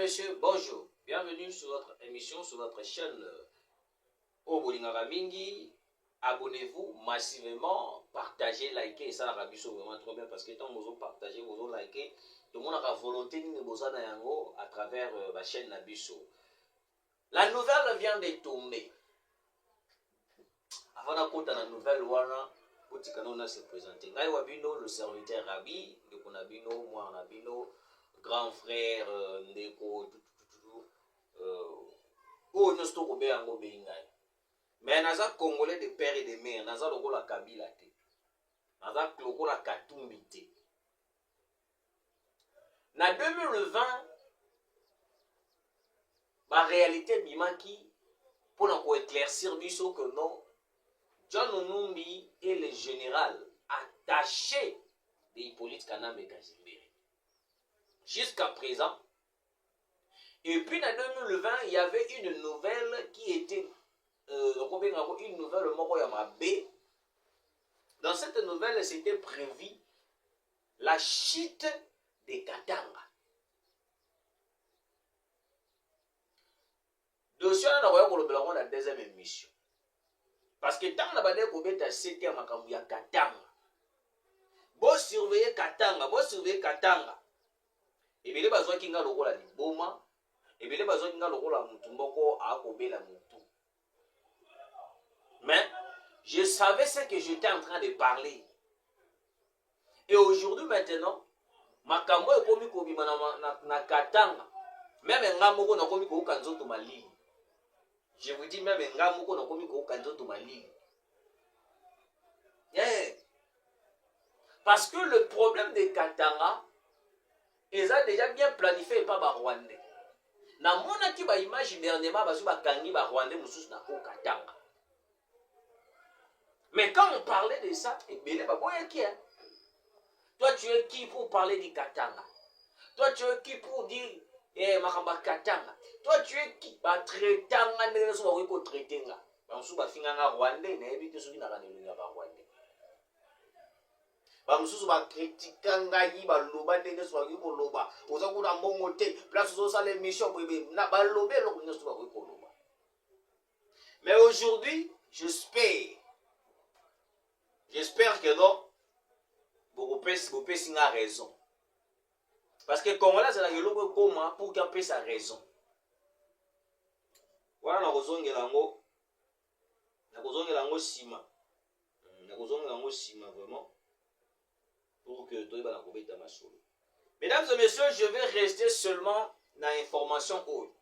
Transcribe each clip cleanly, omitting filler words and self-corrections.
messieurs, bonjour. Bienvenue sur notre émission, sur notre chaîne Obolingaka Mingi. Abonnez-vous massivement, partagez, likez, et ça la biso vraiment trop bien parce que tant que vous partagez, vous likez, tout le monde a la volonté de à travers la chaîne Nabiso. La nouvelle vient de tomber. Avant de la nouvelle, on a se présenté. Le serviteur Rabi, moi Nabino, grand frère, Ndeko, mais naza congolais de père et de mère, naza lokola Kabila te, naza lokola Katumbi te. Na 2020, la réalité bimaki pour éclaircir biso que non, John Onumbi est le général attaché de Hippolyte Kanambe Kazimbere. Jusqu'à présent. Et puis en 2020, il y avait une nouvelle qui était une nouvelle Mokoyamabe. Dans cette nouvelle, c'était prévu la chute de Katanga. Dossier on a la deuxième émission. Parce que tant que nous avons fait 7 ans, il y a Katanga. Bon surveiller Katanga, bon surveiller Katanga. Et bien les besoins qui ont le Liboma, et bien les besoins qui ont le Mutumboko à Kobela Mutu. Mais je savais ce que j'étais en train de parler. Et aujourd'hui maintenant, Makambo est comme Kobi na Katanga. Même Ngamoko na komi ko kanzo to mali. Je vous dis même Ngamoko na komi ko kanzo to mali. Yeah. Parce que le problème de Katanga, ils ont déjà bien planifié par les Rwandais. Na mona ki ba image dernièrement basu ba kangi ba Rwandais mususu na ko Katanga. Mais quand on parlait de ça, et bien bah boya qui est? Toi tu es qui pour parler du Katanga? Toi tu es qui pour dire makamba Katanga? Toi tu es qui ba traitanga ne so ba ko traitenga. Ba mususu ba finga Rwandais na ebite soki na kanelinga ba Rwandais. Ba mususu ba kritikanga yi ba loba ndenge so ba ko loba. Oza ko na mbongo te, place zo sa l'émission bébé na ba lobé lo ko so ba ko loba. Mais aujourd'hui, j'espère que non, vous pouvez raison. Parce que Congolais, c'est la gueule comment pour qu'il ait sa raison. Voilà, na kozonge lango sima. Na kozonge lango sima vraiment pour que tout va na masolo. Mesdames et messieurs, je vais rester seulement dans l'information haute.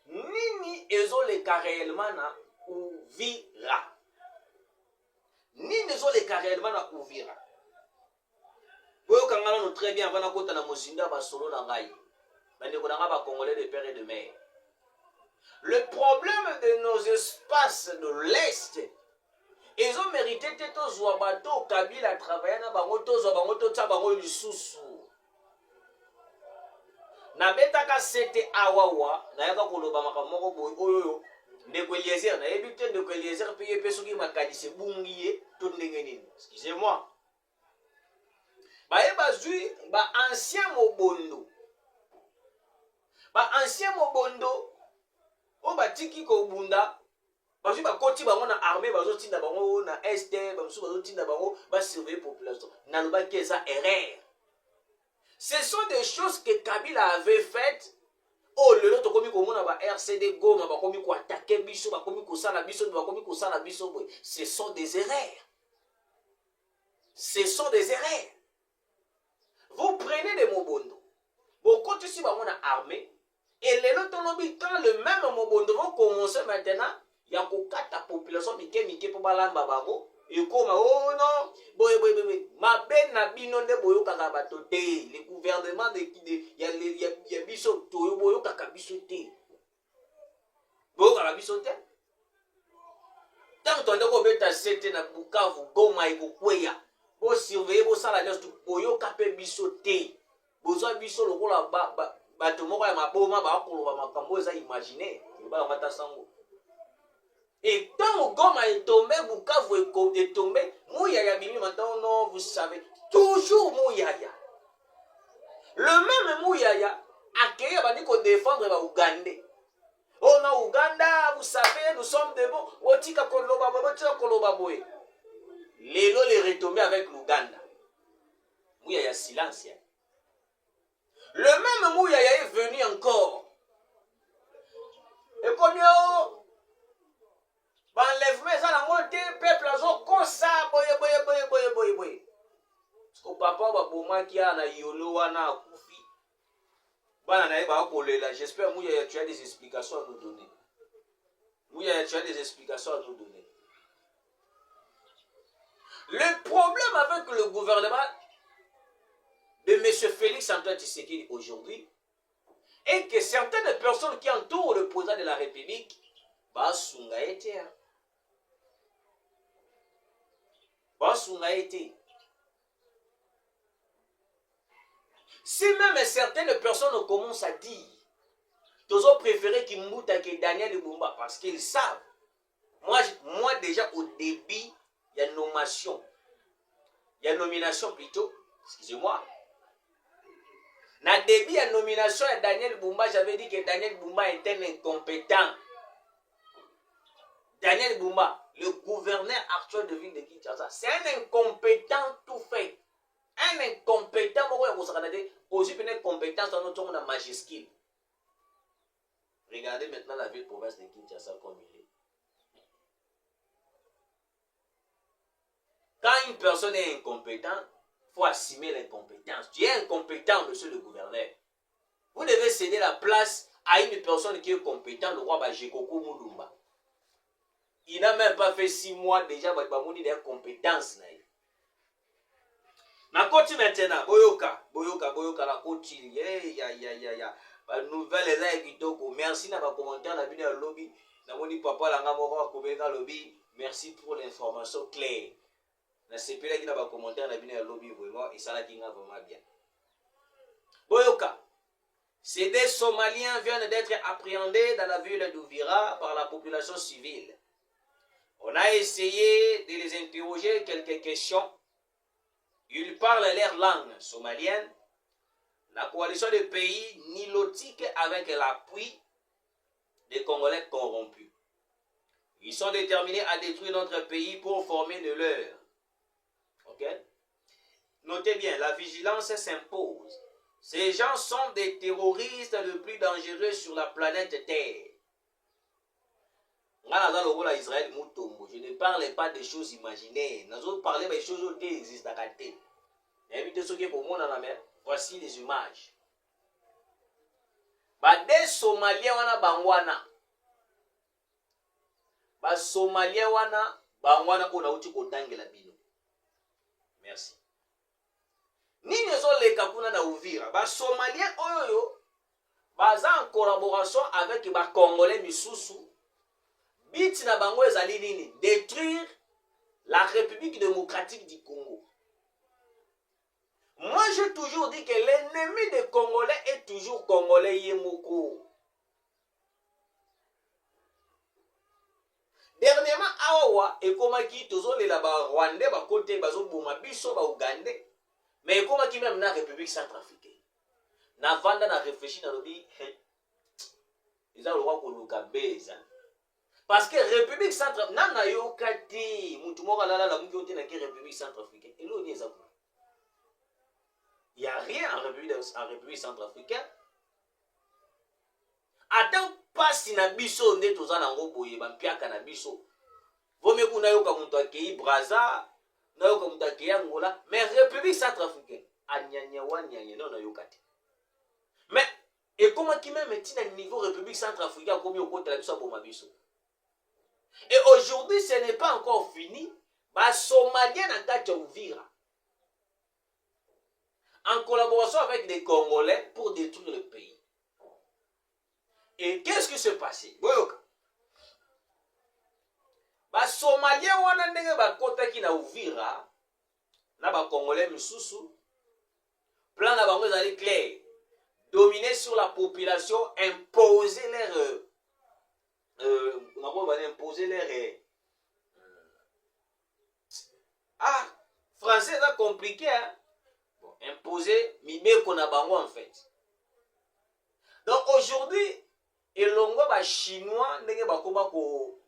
Nini ezo le réellement na Uvira. Nini ezo le réellement na Uvira. Boyo kangana no très bien avant kota na mozinda ba solo na ngai. Bande ko na ba congolais de père et de mère. Le problème de nos espaces de l'Est, ils ont mérité to zwa bato Kabila travailler na bango to zwa bango to tsa bango lisusu. Na betaka sete awawa na yaka koloba makamoko boy oyoyo ndeko Eliezer na ebite ndeko Eliezer paye pesoki makadise bungiye to ndenge nini. Excusez-moi. Ba bazui ba ancien mobondo. Ba ancien mobondo o batiki ko bunda bazui ba koti bango na armée bazo tinda bango na est ba musu bazo tinda bango ba surveiller population. Na loba keza erreur. Ce sont des choses que Kabila avait faites. Oh, le lot komi ko mona ba RCD Goma ba komi ko attaquer biso ba komi ko sala biso ba komi ko sala biso. Ce sont des erreurs. Ce sont des erreurs. Vous prenez des mobondo. Vous continuez si ba mona armée et les lot lobi quand le même mobondo vont commencer maintenant, il y a ko kata population mike pour balamba bango. Et comme oh non, boy, ma ben na bino de boyo kaka bato te, le gouvernement de y a biso to boyo kaka biso te. Boyo kaka biso te. Tant que on beta sete na Bukavu, Goma et Bukweya, bo surveiller bo sala just boyo kape biso te. Bozo biso lokola bato moko ya maboma ba koloba makambo eza imaginer, ba ngata sango. Et tant que Goma est tombé, Bukavu est tombé, Mouyaya Bimi maintenant, non, vous savez, toujours Mouyaya. Le même Mouyaya, accueillir bandi ko défendre ba Ougandais. Oh non, Ouganda, vous savez, nous sommes des bons. Otika koloba boy, otika koloba boy. Lelo les retombé avec l'Ouganda. Mouya ya silence. Le même Mouya est venu encore. Et comme yo, l'enlèvement ça la montée, peuple azo comme ça, boye. Parce que papa va pour moi qui a na yolo wana akufi. Bana na eba kolela. J'espère Mouya tu as des explications à nous donner. Mouya tu as des explications à nous donner. Le problème avec le gouvernement de M. Félix Antoine Tshisekedi aujourd'hui est que certaines personnes qui entourent le président de la République basunga été. Si même certaines personnes commencent à dire qu'ils ont préféré Kimbuta que Daniel Bumba parce qu'ils savent. Moi déjà au début, il y a nomination. Il y a nomination plutôt, excusez-moi. Na début, il y a nomination à Daniel Bumba, j'avais dit que Daniel Bumba était un incompétent. Daniel Bumba, le gouverneur actuel de ville de Kinshasa, c'est un incompétent tout fait. Un incompétent, aussi une compétence dans notre majuscule. Regardez maintenant la ville province de Kinshasa comme il est. Quand une personne est incompétente, il faut assumer l'incompétence. Tu es incompétent, monsieur le gouverneur. Vous devez céder la place à une personne qui est compétente, le roi Bajekoko Moulumba. Il n'a même pas fait 6 mois déjà, il a compétence. Na koti maintenant, boyoka, la koti, la nouvelle est kitoko. Merci na ba commentaire na bino lobby. Na moni papa la ngamoko akobeka lobby. Merci pour l'information claire. Na sepela ki na ba commentaire na bino lobby vraiment et ça la kinga vraiment bien. Boyoka. Ces deux Somaliens viennent d'être appréhendés dans la ville d'Ouvira par la population civile. On a essayé de les interroger quelques questions. Ils parlent leur langue somalienne. La coalition des pays nilotique avec l'appui des Congolais corrompus. Ils sont déterminés à détruire notre pays pour former le leur. Ok? Notez bien, la vigilance s'impose. Ces gens sont des terroristes les plus dangereux sur la planète Terre. Je ne parle pas des choses imaginaires. Nous parlons des choses qui existent à côté. Voici les images. Des Somaliens wana bangwana. Ba Somaliens wana bangwana ona uti kotangela bino. Merci. Nini zo leka kuna na Uvira. Ba Somaliens oyo baza en collaboration avec ba Congolais misusu. Bit na bango ezali nini? Détruire la République démocratique du Congo. Moi, j'ai toujours dit que l'ennemi des Congolais est toujours Congolais Yemoko. Dernièrement, Awa, et comme qui tous les là-bas Rwandais, ba côté bazo boma biso ba Ougandais, mais comme qui même na République centrafricaine. Na vanda na réfléchir na lobi, ils ont le droit qu'on luka beza. Parce que République centrafricaine, nana yokati, mutu moko la mutu na République centrafricaine. Et l'on est il n'y a rien en République centrafricaine. Attends pas si na biso nde toza nango boye ba mpiaka na biso. Vome kuna yoka mutu akei Brazza, na yoka mutu akei Angola, mais République centrafricaine anyanya wanyanya non yokati. Mais et comment qui même tina niveau République centrafricaine comme yoko tala biso boma biso. Et aujourd'hui ce n'est pas encore fini, ba Somalien na kati Uvira. En collaboration avec des Congolais pour détruire le pays. Et qu'est-ce qui s'est passé? Ba Somalien wana ndenge ba kota ki na Uvira na ba Congolais misusu plan na bango ezali clair, dominer sur la population, imposer français c'est compliqué hein. Imposer mimeko na bango en fait. Donc aujourd'hui, elongo ba chinois ndenge bakoma ko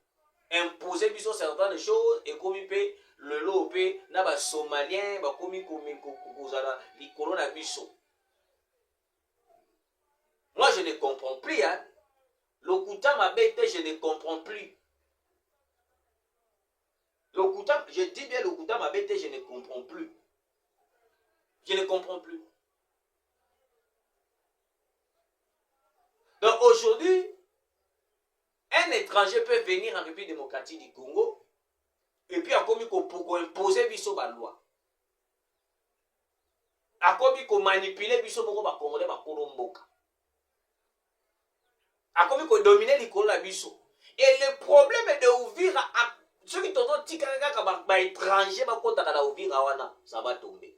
imposer biso certaines choses et comme pe le lopé na ba somalien bakomi kozala likolo na biso. Moi je ne comprends plus hein. Lokuta mabete je ne comprends plus. Lokuta, je dis bien lokuta mabete je ne comprends plus. Je ne comprends plus. Donc aujourd'hui, un étranger peut venir en République démocratique du Congo et puis a commis pour imposer biso ba loi. A commis ko manipuler biso pour ba congolais ba kolomboka. A commis ko dominer likolo la biso. Et le problème de Uvira à ceux qui t'ont dit kaka ba étranger ba kota kala Uvira wana ça va tomber.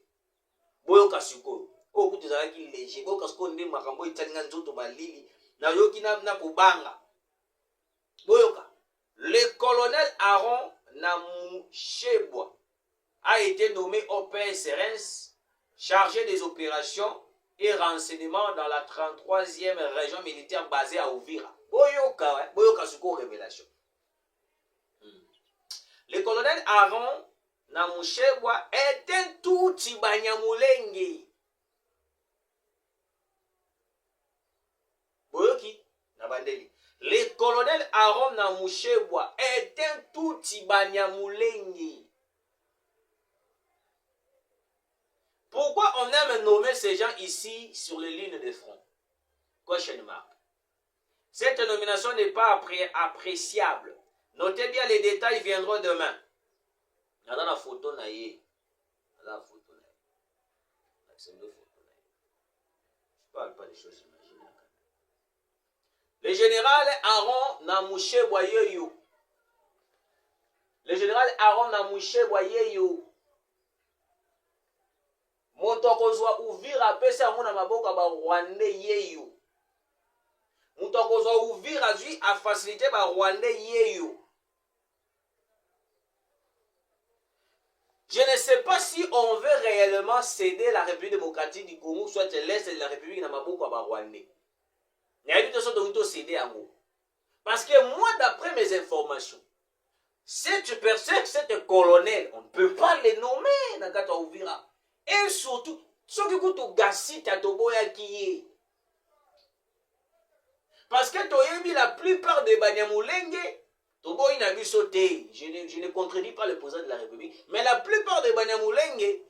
Boyo kasuko. O kutuzala ki léger. Boyo kasuko ndi makambo itanga nzoto ba lili. Na yoki na kubanga. Boyoka. Le colonel Aaron Namushebwa a été nommé au PSRS, chargé des opérations et renseignements dans la 33e région militaire basée à Uvira. Boyoka, ouais. Boyoka suko révélation. Le colonel Aaron Namushebwa est un tout Banyamulenge. Boyoki, Nabandeli. Le colonel Aaron Namushebwa est un tout Banyamulenge. Pourquoi on aime nommer ces gens ici sur les lignes de front? Question mark. Cette nomination n'est pas appréciable. Notez bien, les détails viendront demain. Dans la photo, dans la photo, je ne parle pas des choses imaginaires. Le général Aaron Namushebwa Yeyo. Le général Aaron Namushebwa Yeyo. Motokozwa Uvira pesa mona maboka ba Rwandais Yeyo. Motokozwa Uvira zui a facilité ba Rwandais Yeyo. Je ne sais pas si on veut réellement céder la République démocratique du Congo, soit l'Est de la République na maboka ba Rwandais. Parce que moi, d'après mes informations, cette personne, cette colonel, on ne peut pas les nommer dans Kata Uvira. Et surtout, ceux qui coûtent Gassi, Tatoboya qui est. Parce que Toyebi, la plupart des Banyamulenge, Toboy n'a vu sauter. Je ne contredis pas le président de la République. Mais la plupart des Banyamulenge,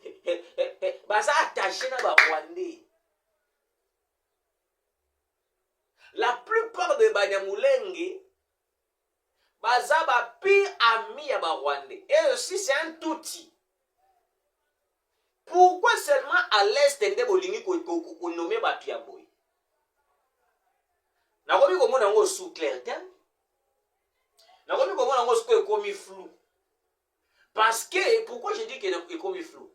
ça attaché dans le Rwandais. La plupart des Banyamulenge, baza ba pire ami ya ba Rwandais. Et aussi c'est un touti. Pourquoi seulement à l'est de bolingi ko nommer ba piaboy? Na komi ko mona ngo sous clair ten. Na komi ko mona ngo sous komi flou. Parce que pourquoi je dis que est komi flou?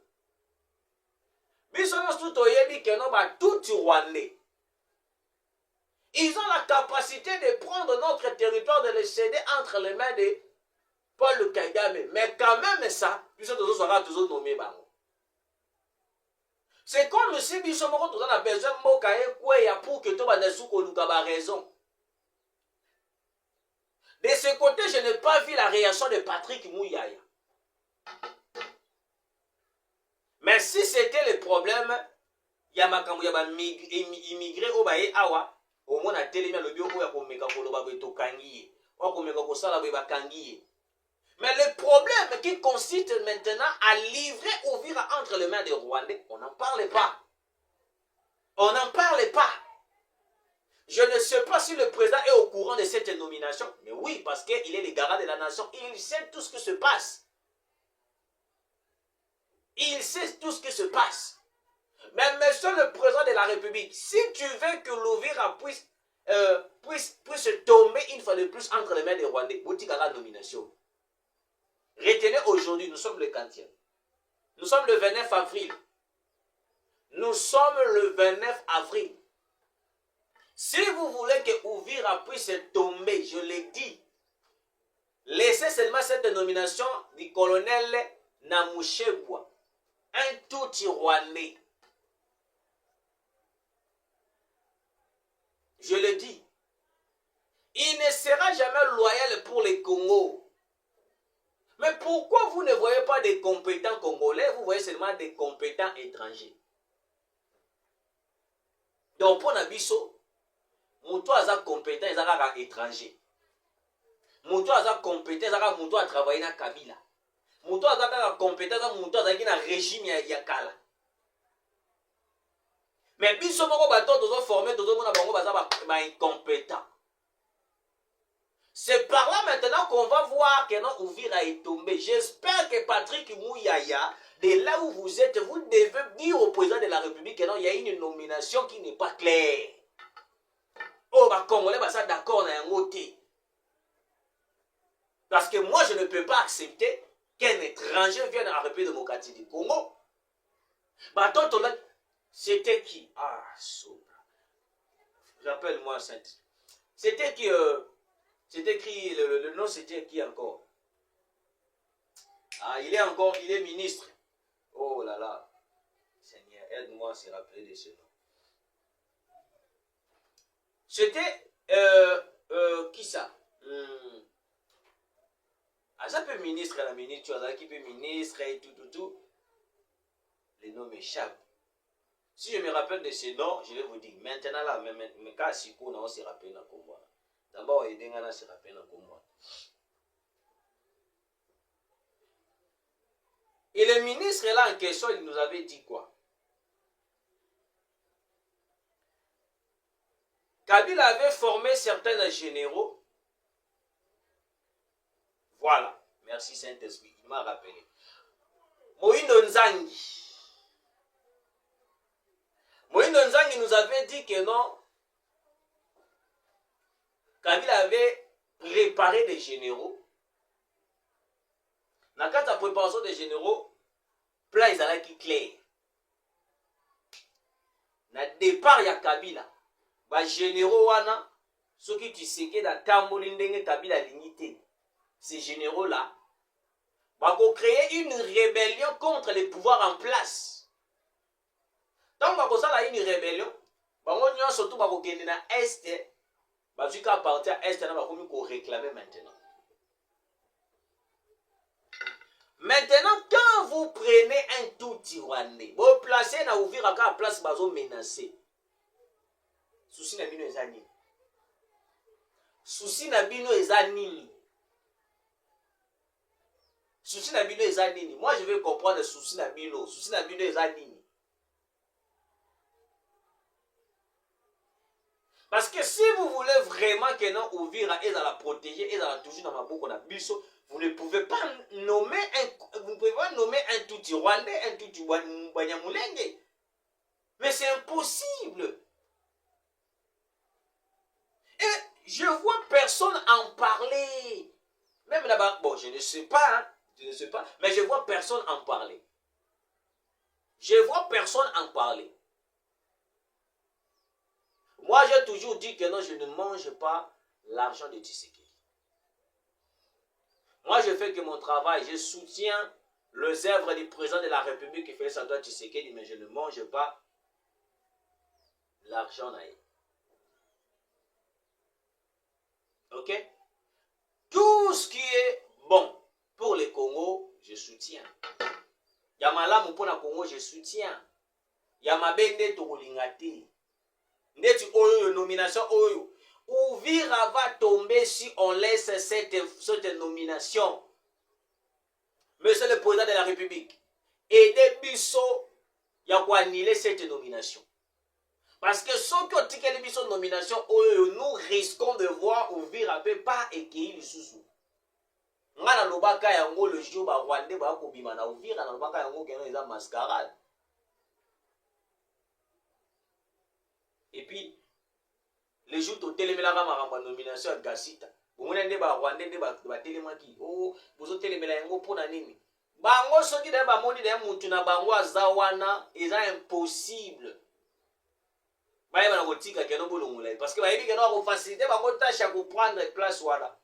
Biso no tout oyebi que no ba tout Rwandais. Ils ont la capacité de prendre notre territoire, de le céder entre les mains de Paul Kagame. Mais quand même ça, puisque nous serons toujours nommés. C'est comme si nous avons besoin de pour que tout le monde ait raison. De ce côté, je n'ai pas vu la réaction de Patrick Mouyaya. Mais si c'était le problème, il y a immigré au Baye Awa. Au moins, mais le problème qui consiste maintenant à livrer Uvira entre les mains des Rwandais, on n'en parle pas. On n'en parle pas. Je ne sais pas si le président est au courant de cette nomination, mais oui, parce qu'il est le garant de la nation, il sait tout ce qui se passe. Il sait tout ce qui se passe. Mais monsieur le président de la République, si tu veux que l'Uvira puisse tomber une fois de plus entre les mains des Rwandais, Boutikara nomination. Retenez aujourd'hui, nous sommes le 40e. Nous sommes le 29 avril. Nous sommes le 29 avril. Si vous voulez que Uvira puisse tomber, je l'ai dit, laissez seulement cette nomination du colonel Namushebwa, un tout Rwandais. Je le dis. Il ne sera jamais loyal pour les Congo. Mais pourquoi vous ne voyez pas des compétents congolais, vous voyez seulement des compétents étrangers? Donc pour Nabiso, Moutou a compétent, il a étranger. Moutou a compétent, il a travaillé dans Kabila. Moutou a compétent, Moutou a un régime Yakala. Mais biso moko bato tozo formé tozo mona bango baza ba incompétent. C'est par là maintenant qu'on va voir que non Uvira est tombé. J'espère que Patrick Mouyaya, de là où vous êtes, vous devez dire au président de la République que non, il y a une nomination qui n'est pas claire. Oh, bah, Congolais, bah, ça d'accord, on a un mot. Parce que moi, je ne peux pas accepter qu'un étranger vienne à la République démocratique du Congo. Bah, c'était qui? Ah, soupe. Rappelle-moi, Sainte. C'était qui? C'était qui? Le nom, c'était qui encore? Ah, il est ministre. Oh là là. Seigneur, aide-moi à se rappeler de ce nom. C'était qui ça? Ah, ça peut ministre, la ministre, tu as qui peut ministre et tout. Les noms m'échappent. Si je me rappelle de ces noms, je vais vous dire. Maintenant là, mais quand Siko, on se rappelle dans le combat. D'abord, il y a se rappelle dans le combat. Et le ministre là en question, il nous avait dit quoi? Kabila avait formé certains généraux. Voilà. Merci Saint-Esprit. Il m'a rappelé. Moïno Nzangi. Moïno Nzangi nous avait dit que non. Kabila avait préparé des généraux. Dans la préparation des généraux, plan ils allaient qui clair. Dans le départ, il y a Kabila. Les généraux, wana, ceux qui tisséquent dans Tambolindenge Kabila l'unité. Ces généraux-là, vont créer une rébellion contre les pouvoirs en place. Donc, on va une rébellion. On va surtout gagner dans l'Est. On va partir à l'Est, on va réclamer maintenant. Maintenant, quand vous prenez un tout Rwandais, vous placez dans Uvira à place bazo menacé. Souci na bino ezani. Souci na bino ezani. Souci na bino ezani. Moi je veux comprendre souci na bino. Souci na bino ezani. Parce que si vous voulez vraiment que non Uvira est dans la protéger, est dans la toujours dans ma boucle na biso, vous ne pouvez pas nommer un tout Rwandais, un tout Banyamulenge. Mais c'est impossible. Et je vois personne en parler. Même là-bas, bon, je ne sais pas, mais je vois personne en parler. Je vois personne en parler. Moi, j'ai toujours dit que non, je ne mange pas l'argent de Tshisekedi. Moi, je fais que mon travail, je soutiens les œuvres du président de la République qui fait ça doit Tshisekedi, mais je ne mange pas l'argent naïf. Ok? Tout ce qui est bon pour le Congo, je soutiens. Yamalamu pour le Congo, je soutiens. Yamabende Togolingati. Ndeti oyo nomination oyo. Uvira va tomber si on laisse cette nomination. Monsieur le président de la République, aidez Bisso ya ko annuler cette nomination. Parce que ceux qui ont tiré les nomination, nous risquons de voir Uvira peut pas écueillir le sous-sous. Ngana lobaka yango le jour ba Rwandais ba ko bima na Uvira na lobaka yango keno eza mascarade. Et puis les jours au téléméla ma nomination à Gassita. Vous n'avez pas Rwandais ba télémaki. Oh, vous avez téléméla yango pour na nini. Bango soki de ba moni de mutu na bango azawana, c'est impossible. Parce que il va faciliter la tâche à prendre place. Voilà.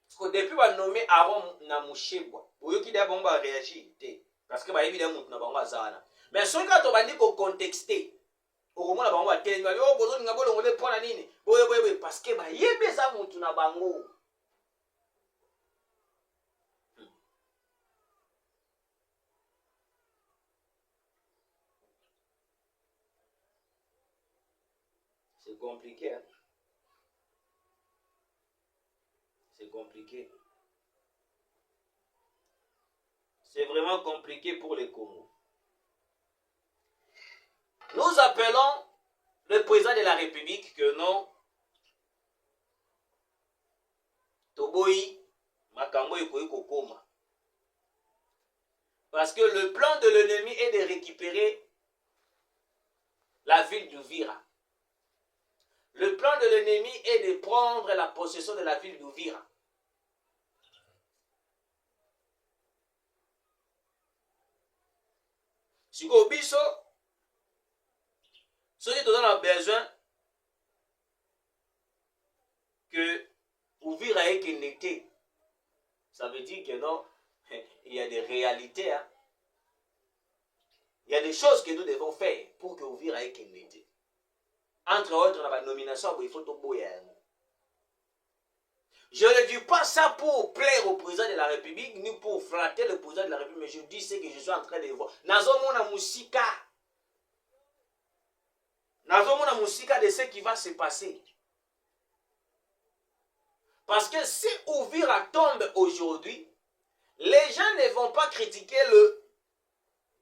Parce que depuis qu'on a nommé Aaron Namushebwa, pour qui va réagir. Parce que il y a des gens qui ont. Mais ce qui est contexté, okomona bango batelemi babi o bozolinga bolongole mpo na nini boyeboyeboye parce que bayebi eza motu na bango. C'est compliqué, hein? C'est compliqué. C'est vraiment compliqué pour les Congo. Nous appelons le président de la République que non, Toboyi, Makambo Ekoyi Kokoma. Parce que le plan de l'ennemi est de récupérer la ville d'Uvira. Le plan de l'ennemi est de prendre la possession de la ville d'Uvira. Si vous avez besoin que Uvira ait qu'une été, ça veut dire que non, il y a des réalités. Hein? Il y a des choses que nous devons faire pour que Uvira ait qu'une été. Entre autres, on a la nomination pour il faut tout bouillir. Je ne dis pas ça pour plaire au président de la République, ni pour flatter le président de la République, mais je dis ce que je suis en train de voir. Nazomona musika. Nazomona musika de ce qui va se passer. Parce que si Uvira tombe aujourd'hui, les gens ne vont pas critiquer le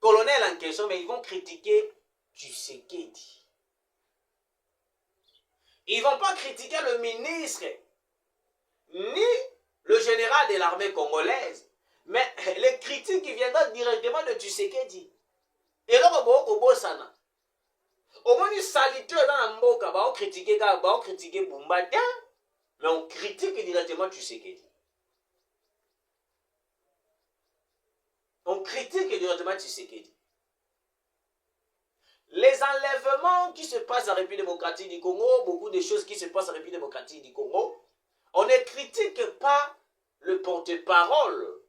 colonel en question, mais ils vont critiquer Tshisekedi. Ils ne vont pas critiquer le ministre, ni le général de l'armée congolaise, mais les critiques qui viendront directement de Tshisekedi. Et là, au moins, ils saluent dans la mboka, ils critiquent Bumbata, mais on critique directement Tshisekedi. On critique directement Tshisekedi. Les enlèvements qui se passent en République démocratique du Congo, beaucoup de choses qui se passent en République démocratique du Congo, on ne critique pas le porte-parole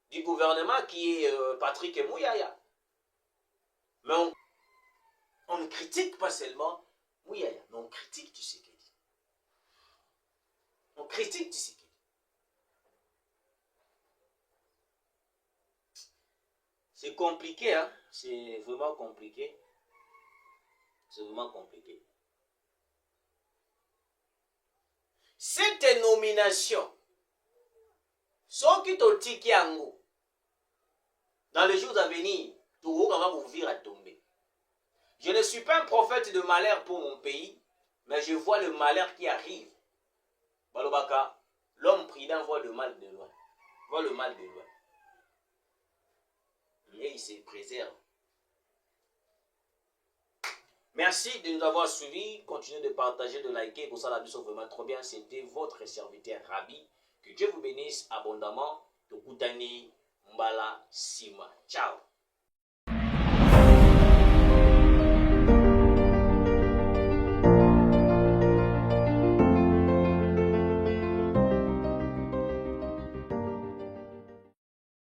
du gouvernement qui est Patrick Mouyaya. Mais on ne critique pas seulement Mouyaya, mais on critique Tshisekedi. On critique Tshisekedi. C'est compliqué, hein? C'est vraiment compliqué. C'est vraiment compliqué. Cette nomination, ce qui te tiki ango, dans les jours à venir, tout va ouvrir à tomber. Je ne suis pas un prophète de malheur pour mon pays, mais je vois le malheur qui arrive. Balobaka, l'homme prudent voit le mal de loin. Voit le mal de loin. Et il se préserve. Merci de nous avoir suivis. Continuez de partager, de liker. Pour ça, la vidéo vraiment trop bien. C'était votre serviteur Rabi. Que Dieu vous bénisse abondamment. Tokutani Mbala Sima. Ciao.